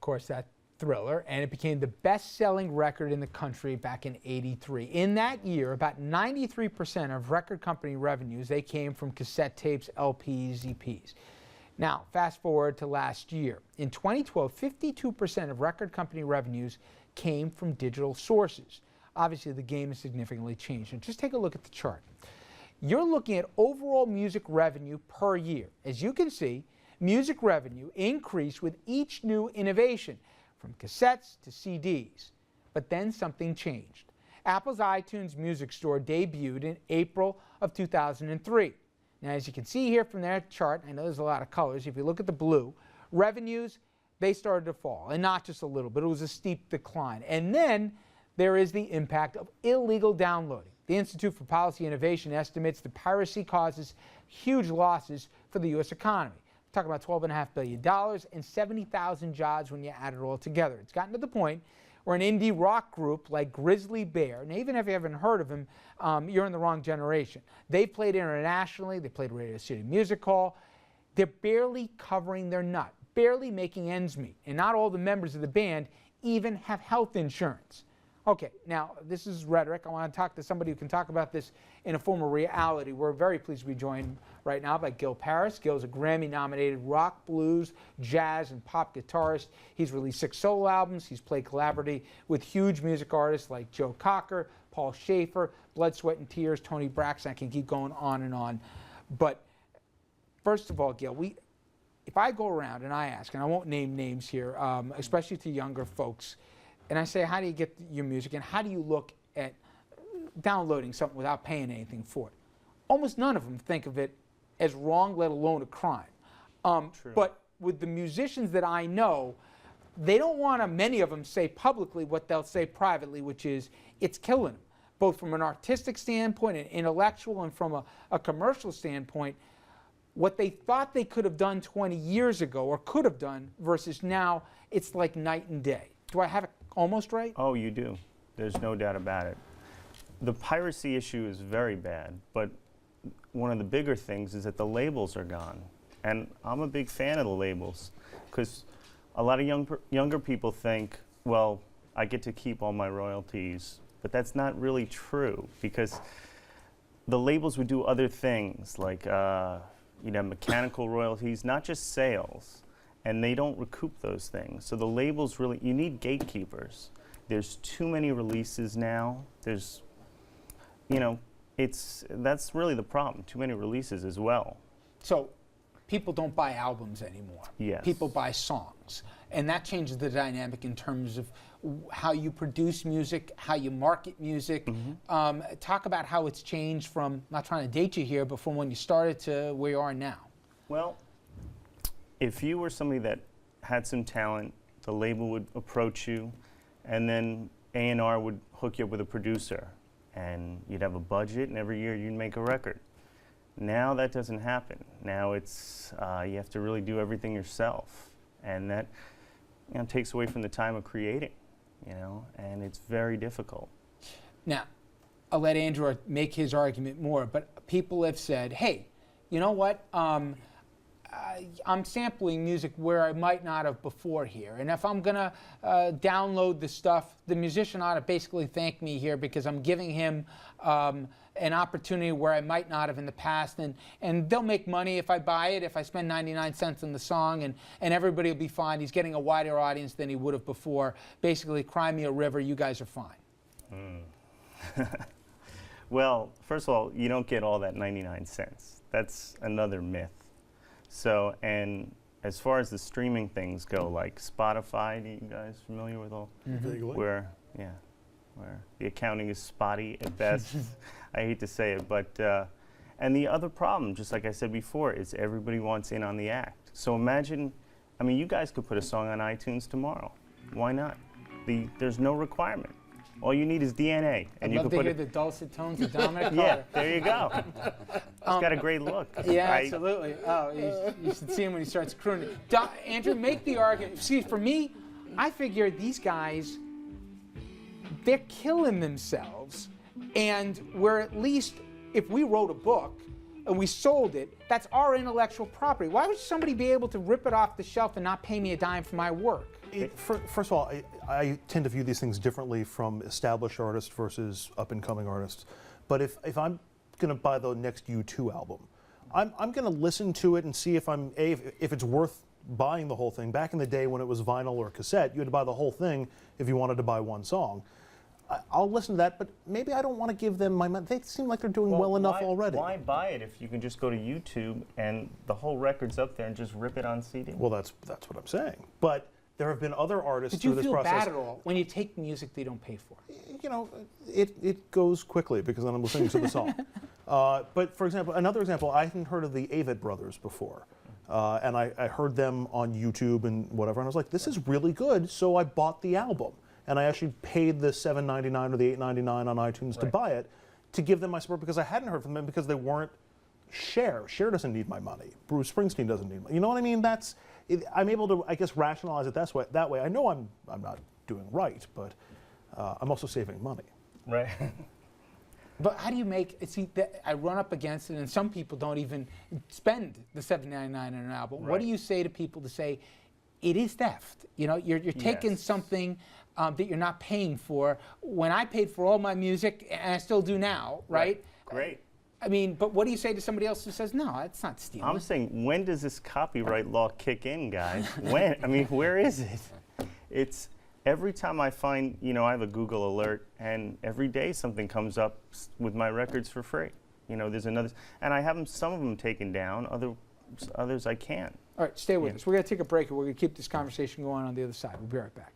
course, that Thriller, and it became the best-selling record in the country back in '83. In that year, about 93% of record company revenues, they came from cassette tapes, LPs, EPs. Now, fast forward to last year. In 2012, 52% of record company revenues came from digital sources. Obviously, the game has significantly changed. And just take a look at the chart. You're looking at overall music revenue per year. As you can see, music revenue increased with each new innovation, from cassettes to CDs. But then something changed. Apple's iTunes Music Store debuted in April of 2003. Now, as you can see here from that chart, I know there's a lot of colors. If you look at the blue, revenues, they started to fall, and not just a little, but it was a steep decline. And then there is the impact of illegal downloading. The Institute for Policy Innovation estimates that piracy causes huge losses for the U.S. economy. We're talking about $12.5 billion and 70,000 jobs when you add it all together. It's gotten to the point where an indie rock group like Grizzly Bear, and even if you haven't heard of them, you're in the wrong generation. They've played internationally. They played Radio City Music Hall. They're barely covering their nut, barely making ends meet. And not all the members of the band even have health insurance. Okay, now this is rhetoric. I want to talk to somebody who can talk about this in a form of reality. We're very pleased to be joined right now by Gil Parris. Gil's a Grammy-nominated rock, blues, jazz, and pop guitarist. He's released 6 solo albums. He's played collaboratively with huge music artists like Joe Cocker, Paul Shaffer, Blood, Sweat, and Tears, Tony Braxton. I can keep going on and on. But first of all, Gil, if I go around and I ask, and I won't name names here, especially to younger folks, and I say, how do you get your music, and how do you look at downloading something without paying anything for it? Almost none of them think of it as wrong, let alone a crime. But with the musicians that I know, they don't want to, many of them, say publicly what they'll say privately, which is, it's killing them, both from an artistic standpoint, an intellectual, and from a commercial standpoint. What they thought they could have done 20 years ago, or could have done, versus now, it's like night and day. Do I have it almost right? Oh, you do. There's no doubt about it. The piracy issue is very bad, but one of the bigger things is that the labels are gone. And I'm a big fan of the labels, because a lot of younger people think, well, I get to keep all my royalties, but that's not really true, because the labels would do other things, like mechanical royalties, not just sales. And they don't recoup those things. So the labels really, you need gatekeepers. There's too many releases now. There's, that's really the problem, too many releases as well. So people don't buy albums anymore. Yes. People buy songs. And that changes the dynamic in terms of how you produce music, how you market music. Mm-hmm. Talk about how it's changed from, not trying to date you here, but from when you started to where you are now. Well, if you were somebody that had some talent, the label would approach you, and then A&R would hook you up with a producer, and you'd have a budget, and every year you'd make a record. Now that doesn't happen. Now it's you have to really do everything yourself, and that takes away from the time of creating, and it's very difficult. Now, I'll let Andrew make his argument more, but people have said, hey, you know what? I'm sampling music where I might not have before here. And if I'm going to download the stuff, the musician ought to basically thank me here, because I'm giving him an opportunity where I might not have in the past. And they'll make money if I buy it, if I spend 99 cents on the song, and everybody will be fine. He's getting a wider audience than he would have before. Basically, cry me a river, you guys are fine. Well, first of all, you don't get all that 99 cents. That's another myth. So, and as far as the streaming things go, like Spotify, are you guys familiar with all? Mm-hmm. Where the accounting is spotty at best. I hate to say it, but, and the other problem, just like I said before, is everybody wants in on the act. So imagine, you guys could put a song on iTunes tomorrow. Why not? There's no requirement. All you need is DNA. And I'd love to hear the dulcet tones of Dominic Carter. Yeah, there you go. He's got a great look. Yeah, absolutely. Oh, you should see him when he starts crooning. Andrew, make the argument. See, for me, I figure these guys, they're killing themselves. And we're at least, if we wrote a book and we sold it, that's our intellectual property. Why would somebody be able to rip it off the shelf and not pay me a dime for my work? First of all, I tend to view these things differently from established artists versus up-and-coming artists. But if I'm going to buy the next U2 album, I'm going to listen to it and see if if it's worth buying the whole thing. Back in the day when it was vinyl or cassette, you had to buy the whole thing if you wanted to buy one song. I'll listen to that, but maybe I don't want to give them my money. They seem like they're doing well enough already. Why buy it if you can just go to YouTube and the whole record's up there and just rip it on CD? Well, that's what I'm saying. But there have been other artists Did you through this feel process. bad at all when you take music they don't pay for? You know, it goes quickly because then I'm listening to the song. But for example, another example, I hadn't heard of the Avett Brothers before. And I heard them on YouTube and whatever, and I was like, this is really good, so I bought the album. And I actually paid the $7.99 or the $8.99 on iTunes to buy it, to give them my support because I hadn't heard from them because they weren't Cher. Cher doesn't need my money. Bruce Springsteen doesn't need money. You know what I mean? I'm able to, I guess, rationalize it that way. I know I'm not doing right, but I'm also saving money. Right. But how do you make it? See, I run up against it, and some people don't even spend the $7.99 on an album. What do you say to people to say it is theft? You know, you're taking something that you're not paying for. When I paid for all my music, and I still do now, right? Great. I mean, but what do you say to somebody else who says, no, it's not stealing? I'm saying, when does this copyright law kick in, guys? When? I mean, where is it? It's every time I find, I have a Google alert, and every day something comes up with my records for free. There's another, and I have some of them taken down, others I can't. All right, stay with us. We're going to take a break, and we're going to keep this conversation going on the other side. We'll be right back.